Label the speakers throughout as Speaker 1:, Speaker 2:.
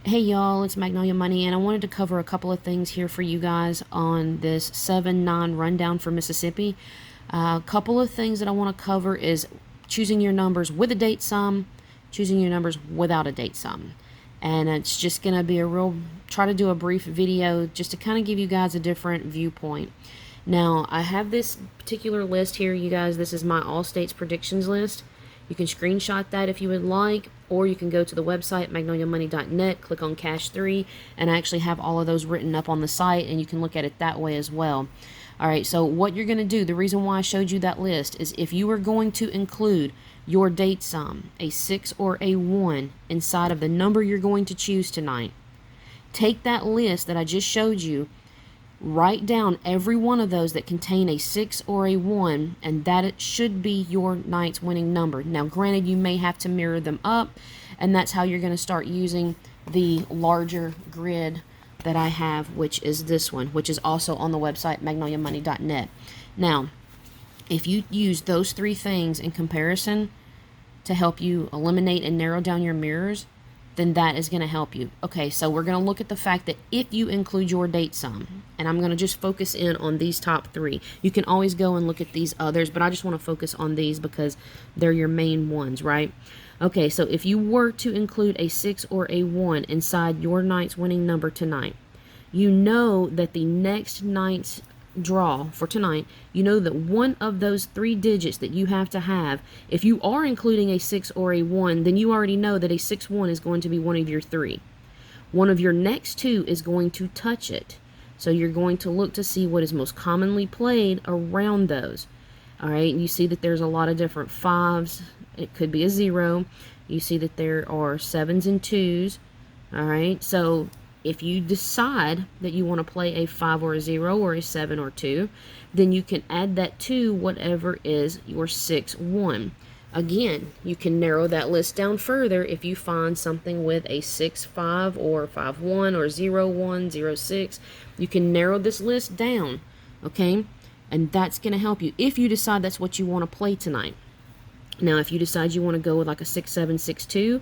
Speaker 1: Hey y'all, it's Magnolia Money, and I wanted to cover a couple of things here for you guys on this 7-9 rundown for Mississippi. A couple of things that I want to cover is choosing your numbers with a date sum, choosing your numbers without a date sum. And it's just going to be try to do a brief video just to kind of give you guys a different viewpoint. Now, I have this particular list here, you guys. This is my all states predictions list. You can screenshot that if you would like, or you can go to the website, magnoliamoney.net, click on Cash 3, and I actually have all of those written up on the site, and you can look at it that way as well. Alright, so what you're going to do, the reason why I showed you that list, is if you are going to include your date sum, a 6 or a 1, inside of the number you're going to choose tonight, take that list that I just showed you, write down every one of those that contain a 6 or a 1, and that it should be your night's winning number. Now, granted, you may have to mirror them up, and that's how you're going to start using the larger grid that I have, which is this one, which is also on the website, magnoliamoney.net. Now, if you use those three things in comparison to help you eliminate and narrow down your mirrors, then that is going to help you. Okay, so we're going to look at the fact that if you include your date sum, and I'm going to just focus in on these top three. You can always go and look at these others, but I just want to focus on these because they're your main ones, right? Okay, so if you were to include a 6 or a 1 inside your night's winning number tonight, you know that the next night's draw for tonight, you know that one of those three digits that you have to have, if you are including a 6 or a 1, then you already know that a 6-1 is going to be one of your three. One of your next two is going to touch it. So you're going to look to see what is most commonly played around those. Alright, you see that there's a lot of different 5s. It could be a 0. You see that there are 7s and 2s. Alright, so if you decide that you want to play a 5 or a 0 or a 7 or 2, then you can add that to whatever is your 6-1. Again, you can narrow that list down further if you find something with a 6-5 or 5-1 or 0-1, 0-6. You can narrow this list down, okay? And that's going to help you if you decide that's what you want to play tonight. Now, if you decide you want to go with like a 6-7, 6-2,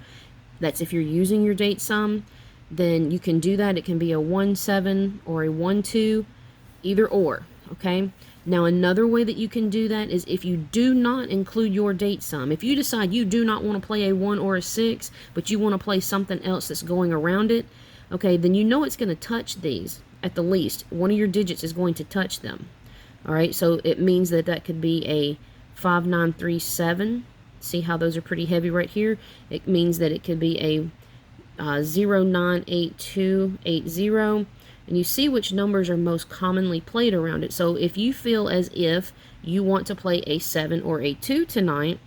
Speaker 1: that's if you're using your date sum, then you can do that. It can be a 1-7 or a 1-2, either or, okay? Now, another way that you can do that is if you do not include your date sum. If you decide you do not want to play a 1 or a 6, but you want to play something else that's going around it, okay, then you know it's going to touch these at the least. One of your digits is going to touch them, all right? So it means that that could be a 5, 9, 3, 7. See how those are pretty heavy right here? It means that it could be a 0, 9, 8, 2, 8, 0. And you see which numbers are most commonly played around it. So if you feel as if you want to play a 7 or a 2 tonight,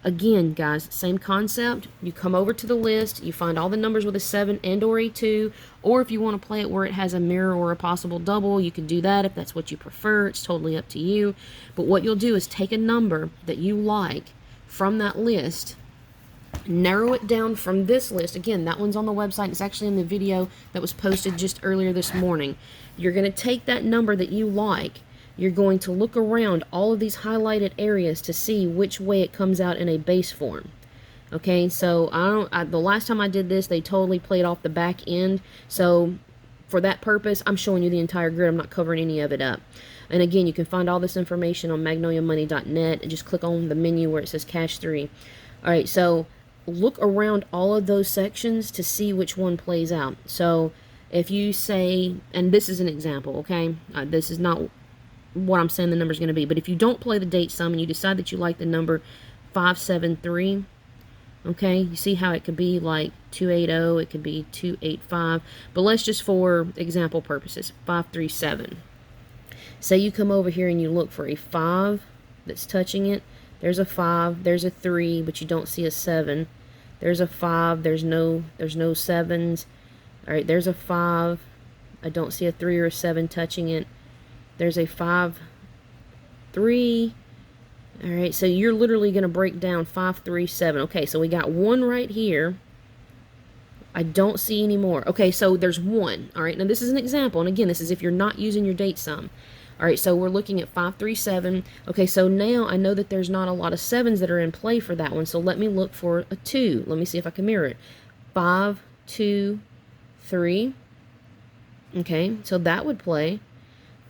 Speaker 1: again, guys, same concept. You come over to the list, you find all the numbers with a 7 and or a 2, or if you want to play it where it has a mirror or a possible double, you can do that if that's what you prefer. It's totally up to you. But what you'll do is take a number that you like from that list, narrow it down from this list. Again, that one's on the website. It's actually in the video that was posted just earlier this morning. You're going to take that number that you like. You're going to look around all of these highlighted areas to see which way it comes out in a base form. Okay, so the last time I did this, they totally played off the back end. So for that purpose, I'm showing you the entire grid. I'm not covering any of it up. And again, you can find all this information on magnoliamoney.net and just click on the menu where it says Cash 3. Alright, so look around all of those sections to see which one plays out. So if you say, and this is an example, okay? This is not what I'm saying the number is going to be. But if you don't play the date sum and you decide that you like the number 573, okay? You see how it could be like 280, it could be 285. But let's just, for example purposes, 537. Say you come over here and you look for a 5 that's touching it. There's a 5, there's a 3, but you don't see a 7. There's a 5, there's no 7s. All right, there's a 5. I don't see a 3 or a 7 touching it. There's a 5, 3. All right, so you're literally going to break down 5, 3, 7. Okay, so we got 1 right here. I don't see any more. Okay, so there's 1. All right, now this is an example, and again, this is if you're not using your date sum. Alright, so we're looking at 537. Okay, so now I know that there's not a lot of 7s that are in play for that one, so let me look for a 2. Let me see if I can mirror it. 5, 2, 3. Okay, so that would play.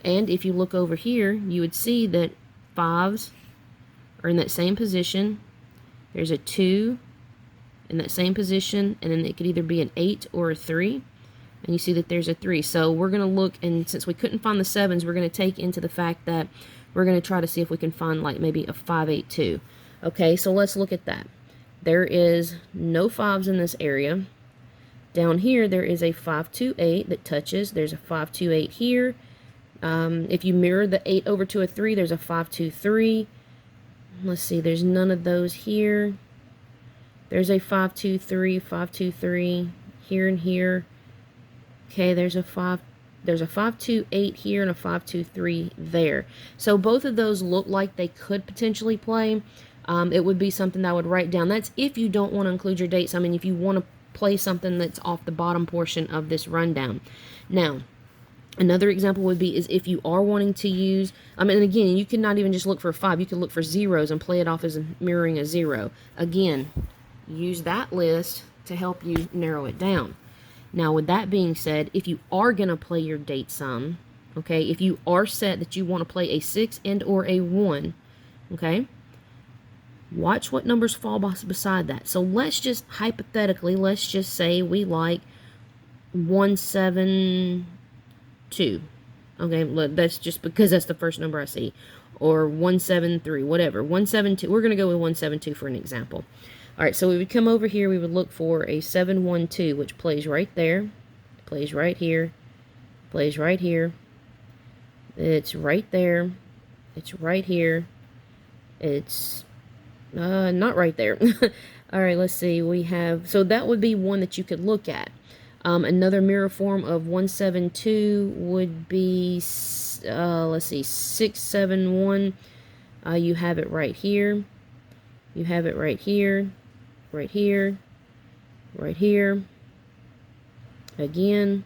Speaker 1: And if you look over here, you would see that 5s are in that same position. There's a 2 in that same position, and then it could either be an 8 or a 3. And you see that there's a 3. So we're going to look, and since we couldn't find the 7s, we're going to take into the fact that we're going to try to see if we can find like maybe a 5, 8, 2. Okay, so let's look at that. There is no 5s in this area. Down here, there is a 5, 2, 8 that touches. There's a 5, 2, 8 here. If you mirror the 8 over to a 3, there's a 5, 2, 3. Let's see, there's none of those here. There's a 5, 2, 3, 5, 2, 3 here and here. Okay, there's a 5, 2, 8 here and a 5, 2, 3 there. So both of those look like they could potentially play. It would be something that I would write down. That's if you don't want to include your dates. I mean, if you want to play something that's off the bottom portion of this rundown. Now, another example would be is if you are wanting to use, and again, you could not even just look for a 5. You could look for zeros and play it off as mirroring a 0. Again, use that list to help you narrow it down. Now, with that being said, if you are going to play your date sum, okay, if you are set that you want to play a 6 and or a 1, okay, watch what numbers fall beside that. So let's just, hypothetically, let's just say we like 172. Okay, that's just because that's the first number I see. Or 173, whatever. 172, we're going to go with 172 for an example. Alright, so we would come over here, we would look for a 712, which plays right there, plays right here, plays right here, it's right there, it's right here, it's not right there. Alright, let's see, we have, so that would be one that you could look at. Another mirror form of 172 would be, let's see, 671, you have it right here, you have it right here, right here, right here, again.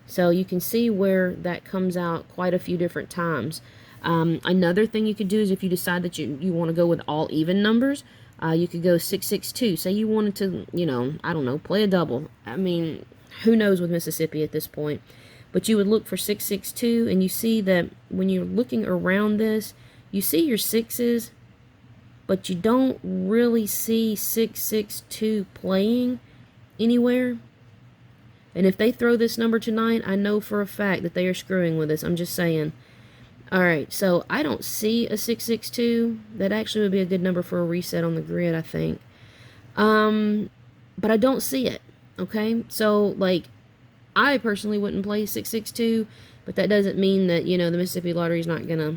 Speaker 1: So you can see where that comes out quite a few different times. Another thing you could do is if you decide that you want to go with all even numbers, you could go 662. Say you wanted to, I don't know, play a double. I mean, who knows with Mississippi at this point. But you would look for 662, and you see that when you're looking around this, you see your 6s, but you don't really see 662 playing anywhere. And if they throw this number tonight, I know for a fact that they are screwing with us. I'm just saying. Alright, so I don't see a 662. That actually would be a good number for a reset on the grid, I think. But I don't see it. Okay? So, like, I personally wouldn't play 662, but that doesn't mean that, the Mississippi Lottery is not going to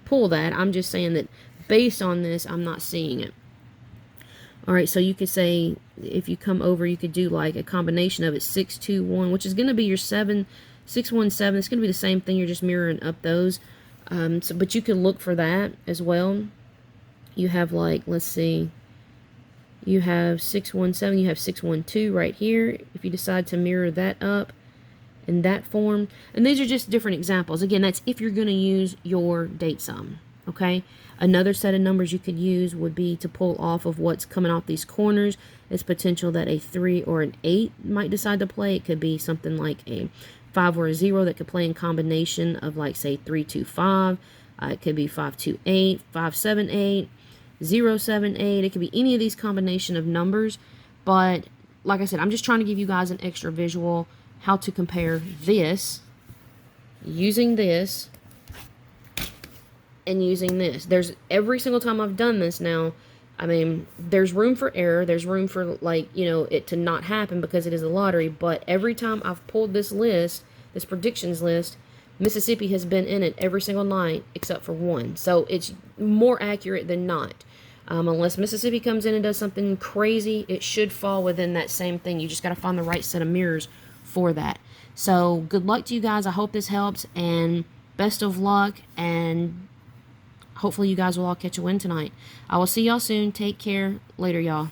Speaker 1: pull that. I'm just saying that based on this, I'm not seeing it. Alright, so you could say, if you come over, you could do like a combination of it, 621, which is going to be your 617. It's going to be the same thing, you're just mirroring up those. But you could look for that as well. You have like, let's see, you have 617, you have 612 right here, if you decide to mirror that up in that form. And these are just different examples. Again, that's if you're going to use your date sum. Okay, another set of numbers you could use would be to pull off of what's coming off these corners. It's potential that a 3 or an 8 might decide to play. It could be something like a 5 or a 0 that could play in combination of, like, say 3, 2, 5. It could be 5, 2, 8, 5, 7, 8, 0, 7, 8. It could be any of these combination of numbers. But like I said, I'm just trying to give you guys an extra visual how to compare this using this and using this. There's every single time I've done this now, I mean, there's room for error. There's room for, like, it to not happen because it is a lottery. But every time I've pulled this list, this predictions list, Mississippi has been in it every single night except for one. So it's more accurate than not. Unless Mississippi comes in and does something crazy, it should fall within that same thing. You just got to find the right set of mirrors for that. So good luck to you guys. I hope this helps, and best of luck, and hopefully you guys will all catch a win tonight. I will see y'all soon. Take care. Later, y'all.